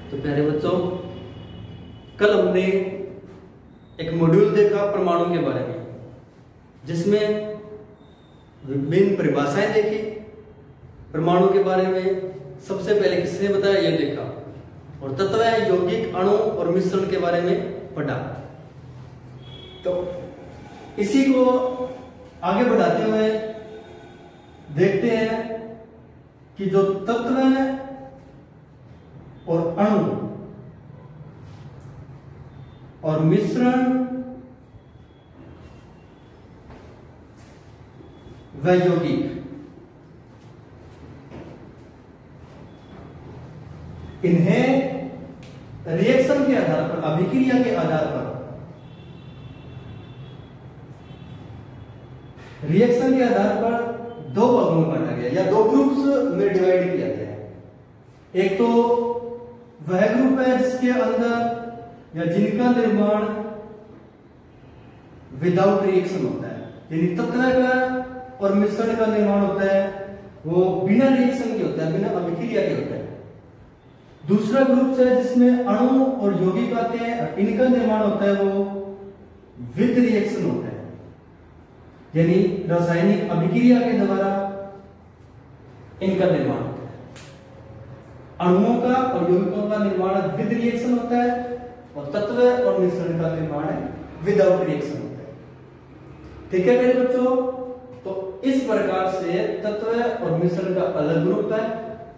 तो प्यारे बच्चों, कल हमने एक मॉड्यूल देखा परमाणु के बारे में, जिसमें विभिन्न परिभाषाएं देखी। परमाणु के बारे में सबसे पहले किसने बताया, यह देखा, और तत्व यौगिक, अणु और मिश्रण के बारे में पढ़ा। तो इसी को आगे बढ़ाते हुए देखते हैं कि जो तत्व और अणु और मिश्रण व यौगिक, इन्हें रिएक्शन के आधार पर, अभिक्रिया के आधार पर, रिएक्शन के आधार पर दो भागों में बांटा गया या दो ग्रुप्स में डिवाइड किया गया है। एक तो वह ग्रुप है जिसके अंदर या जिनका निर्माण विदाउट रिएक्शन होता है, यानी तत्व का और मिश्रण का निर्माण होता है वो बिना रिएक्शन के होता है, बिना अभिक्रिया के होता है। दूसरा ग्रुप है जिसमें अणु और यौगिक आते हैं, इनका निर्माण होता है वो विद रिएक्शन होता है, यानी रासायनिक अभिक्रिया के द्वारा इनका निर्माण होता है। अणुओं का और यौगिकों का निर्माण विद रिएक्शन होता है और तत्व और मिश्रण का निर्माण विदाउट रिएक्शन होता है। ठीक है मेरे बच्चों, तो इस प्रकार से तत्व और मिश्रण का अलग ग्रुप है,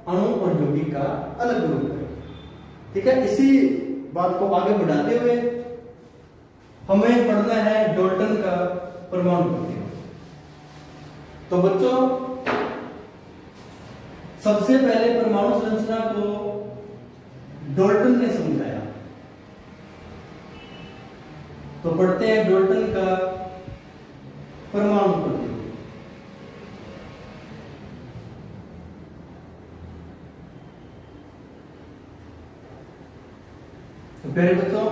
अणु और यौगिक का अलग ग्रुप है। ठीक है, इसी बात को आगे बढ़ाते हुए हमें पढ़ना है डाल्टन का परमाणु तत्व। तो बच्चों, सबसे पहले परमाणु संरचना को डाल्टन ने समझाया। तो पढ़ते हैं डाल्टन का परमाणु तत्व। तो प्यारे बच्चों,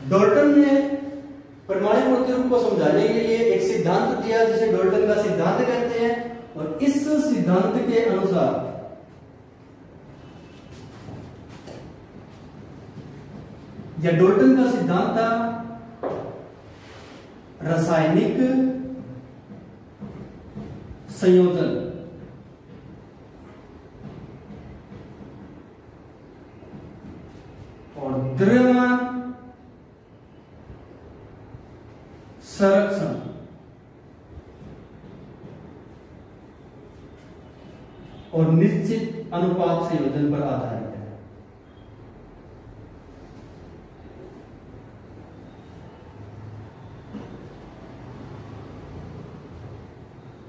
डाल्टन ने परमाणु प्रतिरूप को समझाने के लिए एक सिद्धांत दिया जिसे डाल्टन का सिद्धांत कहते हैं, और इस सिद्धांत के अनुसार या डाल्टन का सिद्धांत था रासायनिक संयोजन और द्रव्यमान संरक्षण और निश्चित अनुपात संयोजन पर आधारित है।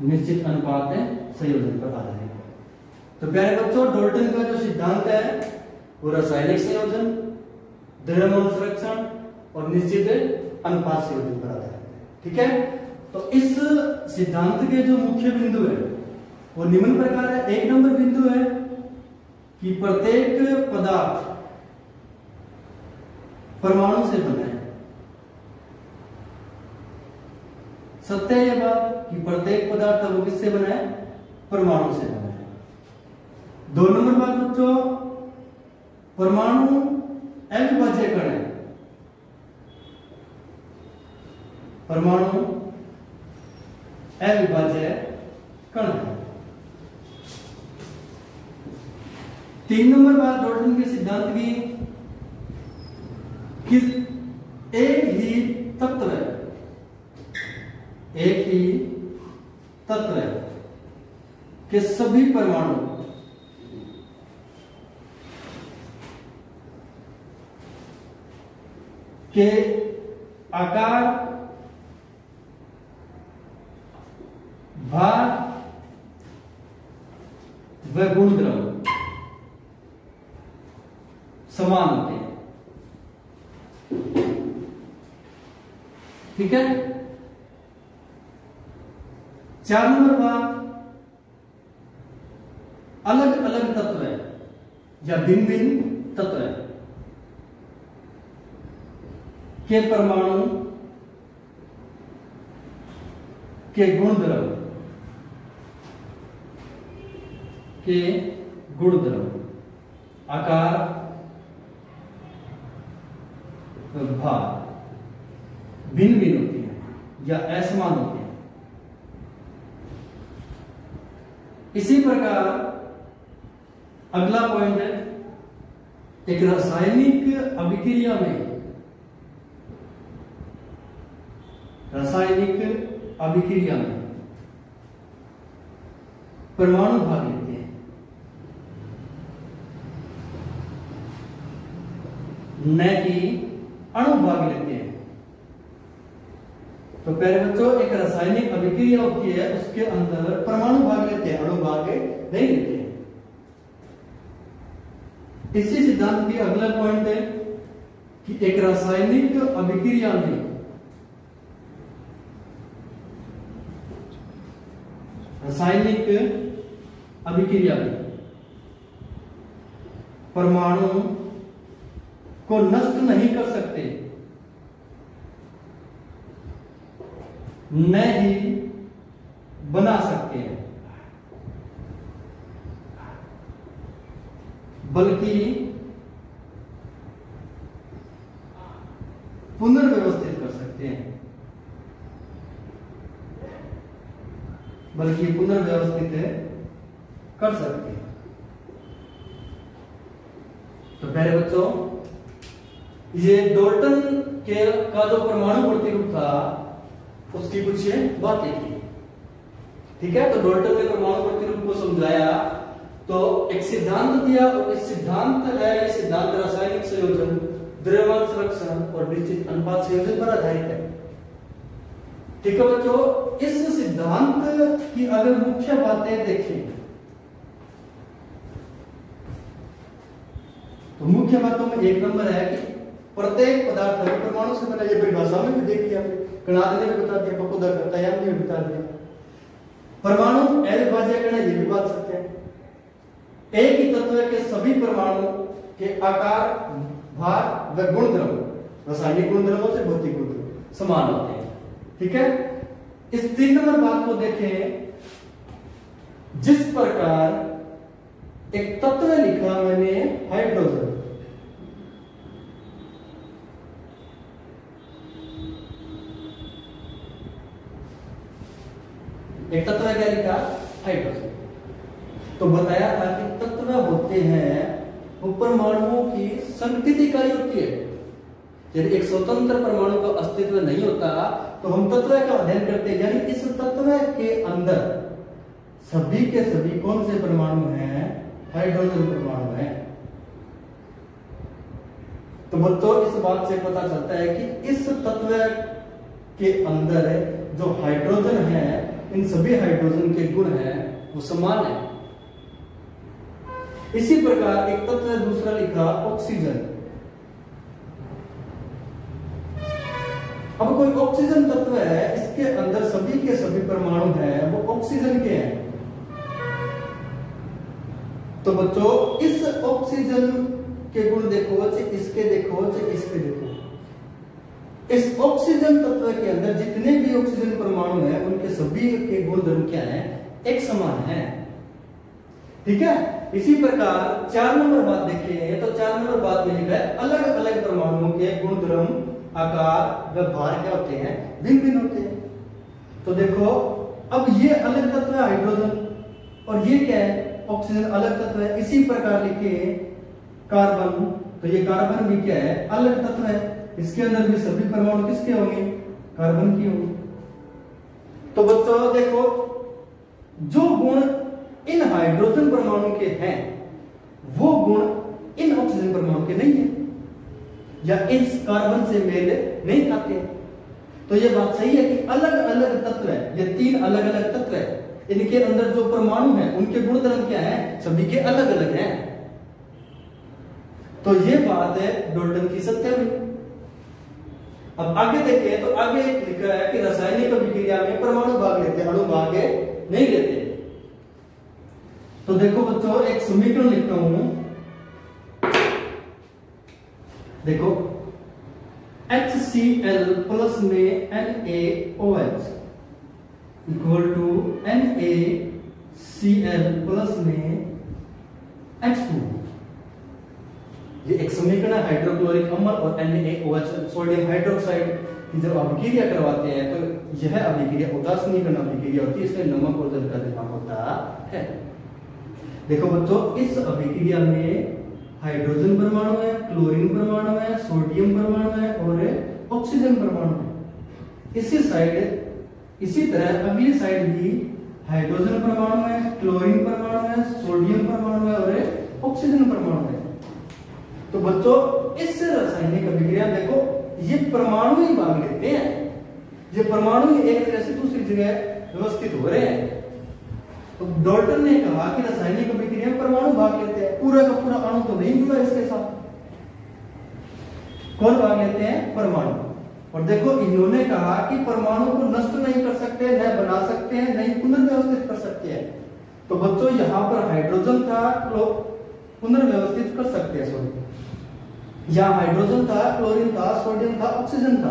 निश्चित अनुपात संयोजन पर आधारित है। तो प्यारे बच्चों, डाल्टन का जो सिद्धांत है वो रासायनिक संयोजन, द्रव्यमान संरक्षण और निश्चित अनुपात संयोजन पर आधारित है। ठीक है, तो इस सिद्धांत के जो मुख्य बिंदु है वो निम्न प्रकार है। एक नंबर बिंदु है कि प्रत्येक पदार्थ परमाणु से बना है। सत्य है यह बात कि प्रत्येक पदार्थ वो किससे बना है, परमाणु से बना है। दो नंबर बात बच्चों, परमाणु अविभाज्य कण है। परमाणु अविभाज्य कण है। तीन नंबर बात डाल्टन के सिद्धांत की कि एक ही तत्व के सभी परमाणु के आकार, भार व गुणधर्म समान होते हैं। ठीक है, चार नंबर बात, अलग अलग तत्व है या भिन्न भिन्न तत्व है के परमाणु के गुणधर्म आकार, भार भिन्न भिन्न होती हैं या असमान होती हैं। इसी प्रकार अगला पॉइंट है, एक रासायनिक अभिक्रिया में परमाणु भाग लेते हैं, न कि अणु भाग लेते हैं। तो प्यारे बच्चों, एक रासायनिक अभिक्रिया होती है, उसके अंदर परमाणु भाग लेते हैं, अणु भाग नहीं लेते हैं। इसी सिद्धांत की अगला पॉइंट है कि एक रासायनिक अभिक्रिया में परमाणु को नष्ट नहीं कर सकते, न ही बना सकते हैं, बल्कि पुनर्व्यवस्थित कर सकते हैं, तो प्यारे बच्चों, ये डोल्टन का जो परमाणु प्रतिरूप था उसकी कुछ बातें थी। ठीक है, तो डोल्टन ने परमाणु प्रतिरूप को समझाया, तो एक सिद्धांत दिया, और इस सिद्धांत है, ये सिद्धांत रासायनिक संयोजन, द्रव्यमान संरक्षण और निश्चित अनुपात संयोजन पर आधारित है। ठीक है बच्चों, इस सिद्धांत की अगर मुख्य बातें देखें तो मुख्य बातों में एक नंबर है कि प्रत्येक पदार्थ परमाणु से बना। ये परिभाषा में भी देख लिया, कणाद ने भी बता दिया, पकोदायान ने भी बता दिया। परमाणु अविभाज्य कण, ये भी बात सत्य है। एक ही तत्व के सभी परमाणु के आकार, भार व गुणधर्म रासायनिक गुणधर्मों से भौतिक गुणधर्म समान होते हैं। ठीक है, इस 3 नंबर बात को देखें, जिस प्रकार एक तत्व लिखा मैंने हाइड्रोजन, एक तत्व क्या लिखा, हाइड्रोजन। तो बताया था कि तत्व होते हैं वो परमाणुओं की संगठित इकाई होती है। यदि एक स्वतंत्र परमाणु का अस्तित्व नहीं होता तो हम तत्व का अध्ययन करते हैं, यानी इस तत्व के अंदर सभी के सभी कौन से परमाणु हैं, हाइड्रोजन परमाणु हैं। तो बच्चों, इस बात से पता चलता है कि इस तत्व के अंदर जो हाइड्रोजन है, इन सभी हाइड्रोजन के गुण हैं वो समान है। इसी प्रकार एक तत्व दूसरा लिखा ऑक्सीजन। अब कोई ऑक्सीजन तत्व है, इसके अंदर सभी के सभी परमाणु हैं वो ऑक्सीजन के हैं। तो बच्चों, इस ऑक्सीजन के गुण देखो, इसके देखो, इसके देखो। इस ऑक्सीजन तत्व के अंदर जितने भी ऑक्सीजन परमाणु हैं उनके सभी के गुणधर्म क्या हैं, एक समान है। ठीक है, इसी प्रकार 4 नंबर बात देखें तो 4 नंबर बात में लिखा है अलग अलग परमाणुओं के गुणधर्म, आकार व भार क्या होते हैं, भिन्न भिन्न होते हैं। तो देखो, अब ये अलग तत्व है हाइड्रोजन, और ये क्या है, ऑक्सीजन अलग तत्व है। इसी प्रकार लिखे कार्बन, तो ये कार्बन भी क्या है, अलग तत्व है। इसके अंदर भी सभी परमाणु किसके होंगे, कार्बन की होंगे। तो बच्चों देखो, जो गुण इन हाइड्रोजन परमाणु के हैं वो गुण इन ऑक्सीजन परमाणु के नहीं है, या इस कार्बन से मेल नहीं खाते। तो ये बात सही है कि अलग अलग तत्व है, ये 3 अलग अलग तत्व है, इनके अंदर जो परमाणु हैं उनके गुणधर्म क्या हैं, सभी के अलग अलग हैं। तो ये बात है डोल्टन की सत्य हुई। अब आगे देखें तो आगे लिखा है कि रासायनिक अभिक्रिया में परमाणु भाग लेते हैं, अणु भाग नहीं लेते। तो देखो बच्चों, एक समीकरण लिखता हूं, देखो HCl प्लस में NaOH equal to NaCl plus में H2। ये एक समीकरण है हाइड्रोक्लोरिक अम्ल और NaOH सोडियम हाइड्रोक्साइड की जब अभिक्रिया करवाते हैं तो यह अभिक्रिया उदासीनीकरण अभिक्रिया होती है, इसमें नमक और जल का निर्माण होता है। देखो बच्चों, इस अभिक्रिया में हाइड्रोजन परमाणु है, क्लोरीन परमाणु है, सोडियम परमाणु है और ऑक्सीजन परमाणु है। इसी तरह अगली साइड भी हाइड्रोजन परमाणु है, क्लोरीन परमाणु है, सोडियम परमाणु है और ऑक्सीजन परमाणु है। तो बच्चों, इस रासायनिक अभिक्रिया देखो ये परमाणु ही भाग लेते हैं, ये परमाणु ही एक जगह से दूसरी जगह व्यवस्थित हो रहे हैं। तो डॉल्टन ने कहा कि रासायनिक अभिक्रिया में परमाणु भाग लेते हैं, पूरा का पूरा अणु तो नहीं जुड़ा इसके साथ। कौन भाग लेते हैं? परमाणु। और देखो इन्होंने कहा कि परमाणु को नष्ट नहीं कर सकते, न बना सकते हैं, नहीं पुनर्व्यवस्थित कर सकते हैं। तो बच्चों यहाँ पर हाइड्रोजन था, पुनर्व्यवस्थित कर सकते हैं, सॉरी यहाँ हाइड्रोजन था, क्लोरीन था, सोडियम था, ऑक्सीजन था।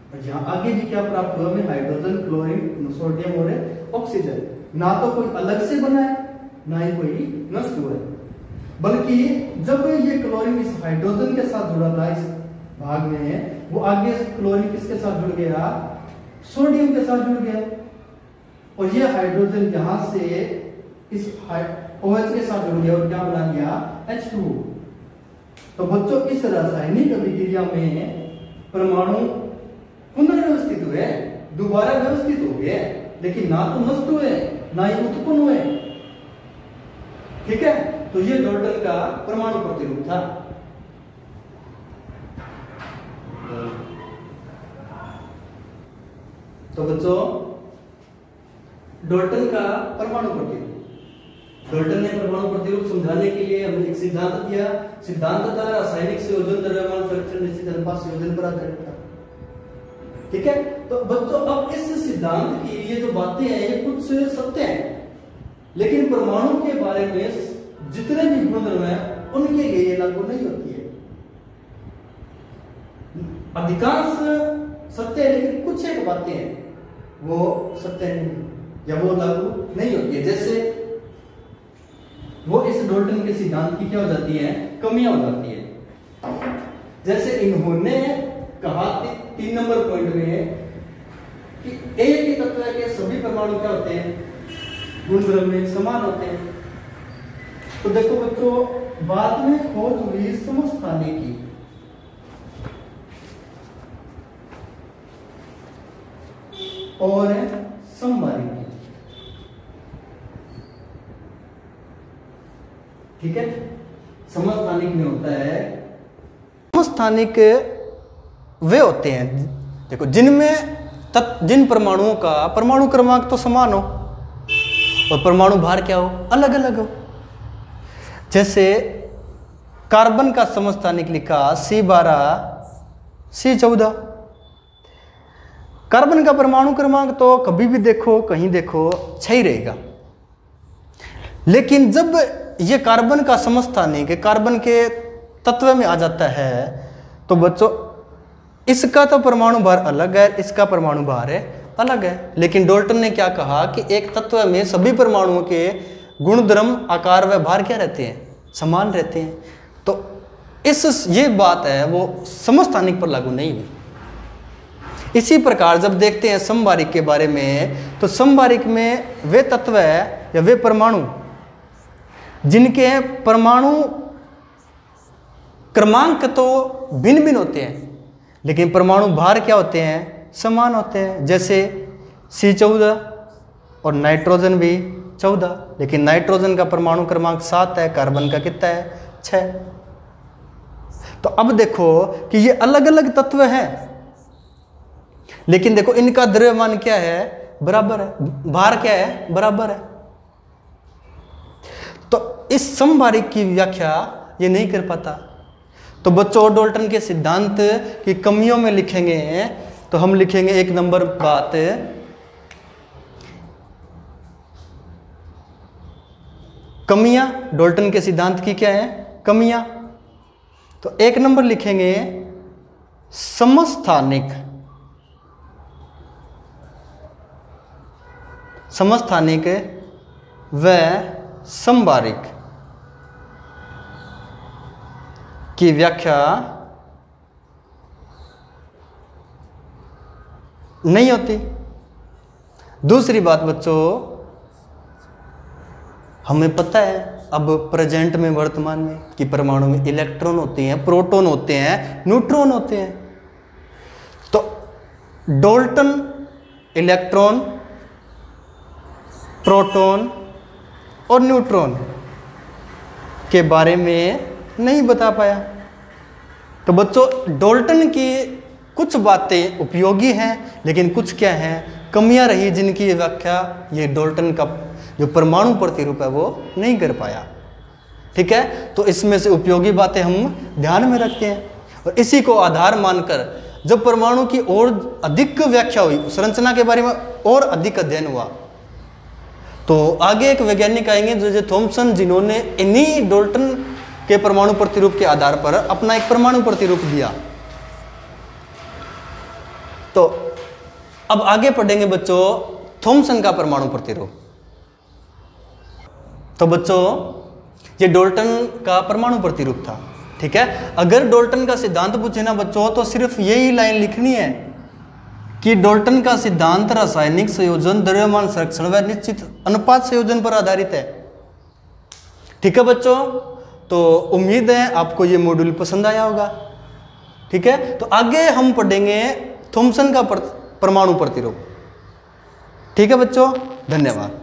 और यहाँ आगे भी क्या प्राप्त हुआ में हाइड्रोजन, क्लोरीन, सोडियम और ऑक्सीजन। ना तो कोई अलग से बना है, ना ही कोई नष्ट हुआ है, बल्कि जब ये क्लोरीन इस हाइड्रोजन के साथ जुड़ा था इस भाग में, वो आगे क्लोरीन किसके साथ जुड़ गया? सोडियम के साथ जुड़ गया। और ये हाइड्रोजन यहां से इस OH के साथ जुड़ गया और क्या बना दिया? H2O। तो बच्चों, इस रासायनिक अभिक्रिया में परमाणु पुनर्व्यवस्थित हुए, दोबारा व्यवस्थित हो गए, लेकिन ना तो नष्ट हुए ना ही उत्पन्न हुए। ठीक है, तो ये डॉल्टन का परमाणु प्रतिरूप था। तो बच्चों, डॉल्टन का परमाणु प्रतिरूप, डॉल्टन ने परमाणु प्रतिरूप समझाने के लिए हमें एक सिद्धांत दिया। सिद्धांत था रासायनिक संयोजन द्रव्यमान संरक्षण निश्चित अनुपात संयोजन पर आधारित था। ठीक है, तो बच्चों अब इस सिद्धांत की ये जो बातें हैं ये कुछ सत्य हैं, लेकिन परमाणु के बारे में जितने भी गुणधर्म हैं उनके लिए ये लागू नहीं होती है। अधिकांश सत्य है, लेकिन कुछ एक बातें हैं वो सत्य नहीं या वो लागू नहीं होती है। जैसे वो इस डॉल्टन के सिद्धांत की क्या हो जाती है? कमियां हो जाती है। जैसे इन्होंने कहा 3 नंबर पॉइंट में कि एक ही तत्व के सभी परमाणु क्या होते हैं? गुणधर्म में समान होते हैं। तो देखो बच्चों, बाद में खोज हुई समस्थानिक की, और समबारिक की। ठीक है, समस्थानिक में होता है, समस्थानिक वे होते हैं देखो जिन परमाणुओं का परमाणु क्रमांक तो समान हो और परमाणु भार क्या हो? अलग अलग हो। जैसे कार्बन का समस्थानिक लिखा C12 C14। कार्बन का परमाणु क्रमांक तो कभी भी देखो कहीं देखो 6 ही रहेगा, लेकिन जब ये कार्बन का समस्थानिक कार्बन के तत्व में आ जाता है तो बच्चों इसका तो परमाणु भार अलग है, इसका परमाणु भार है अलग है। लेकिन डॉल्टन ने क्या कहा कि एक तत्व में सभी परमाणुओं के गुणधर्म, आकार व भार क्या रहते हैं? समान रहते हैं। तो ये बात है वो समस्थानिक पर लागू नहीं हुई। इसी प्रकार जब देखते हैं समबारिक के बारे में, तो समबारिक में वे तत्व है या वे परमाणु जिनके परमाणु क्रमांक तो भिन्न भिन्न होते हैं, लेकिन परमाणु भार क्या होते हैं? समान होते हैं। जैसे C14 और नाइट्रोजन भी 14, लेकिन नाइट्रोजन का परमाणु क्रमांक 7 है, कार्बन का कितना है? 6। तो अब देखो कि ये अलग अलग तत्व हैं, लेकिन देखो इनका द्रव्यमान क्या है? बराबर है। भार क्या है? बराबर है। तो इस समबारिक की व्याख्या ये नहीं कर पाता। तो बच्चों, डॉल्टन के सिद्धांत की कमियों में लिखेंगे तो हम लिखेंगे 1 नंबर बात, कमियां। डॉल्टन के सिद्धांत की क्या है? कमियां। तो 1 नंबर लिखेंगे समस्थानिक, समस्थानिक व समबारिक। की व्याख्या नहीं होती। दूसरी बात बच्चों, हमें पता है अब प्रेजेंट में, वर्तमान में, कि परमाणु में इलेक्ट्रॉन होते हैं, प्रोटॉन होते हैं, न्यूट्रॉन होते हैं। तो डाल्टन इलेक्ट्रॉन, प्रोटॉन और न्यूट्रॉन के बारे में नहीं बता पाया। तो बच्चों डाल्टन की कुछ बातें उपयोगी हैं, लेकिन कुछ क्या हैं, कमियां रही, जिनकी व्याख्या ये डाल्टन का जो परमाणु प्रतिरूप है वो नहीं कर पाया। ठीक है, तो इसमें से उपयोगी बातें हम ध्यान में रखते हैं, और इसी को आधार मानकर जब परमाणु की और अधिक व्याख्या हुई, संरचना के बारे में और अधिक अध्ययन हुआ, तो आगे एक वैज्ञानिक आएंगे जो थॉमसन, जिन्होंने इन्हीं डाल्टन के परमाणु प्रतिरूप के आधार पर अपना एक परमाणु प्रतिरूप दिया। तो अब आगे पढ़ेंगे बच्चों थॉमसन का परमाणु प्रतिरूप। तो बच्चों ये डाल्टन का परमाणु प्रतिरूप था। ठीक है, अगर डाल्टन का सिद्धांत पूछे ना बच्चों, तो सिर्फ यही लाइन लिखनी है कि डाल्टन का सिद्धांत रासायनिक संयोजन, द्रव्यमान संरक्षण व निश्चित अनुपात संयोजन पर आधारित है। ठीक है बच्चों, तो उम्मीद है आपको ये मॉड्यूल पसंद आया होगा। ठीक है, तो आगे हम पढ़ेंगे थॉमसन का परमाणु प्रतिरूप। ठीक है बच्चों, धन्यवाद।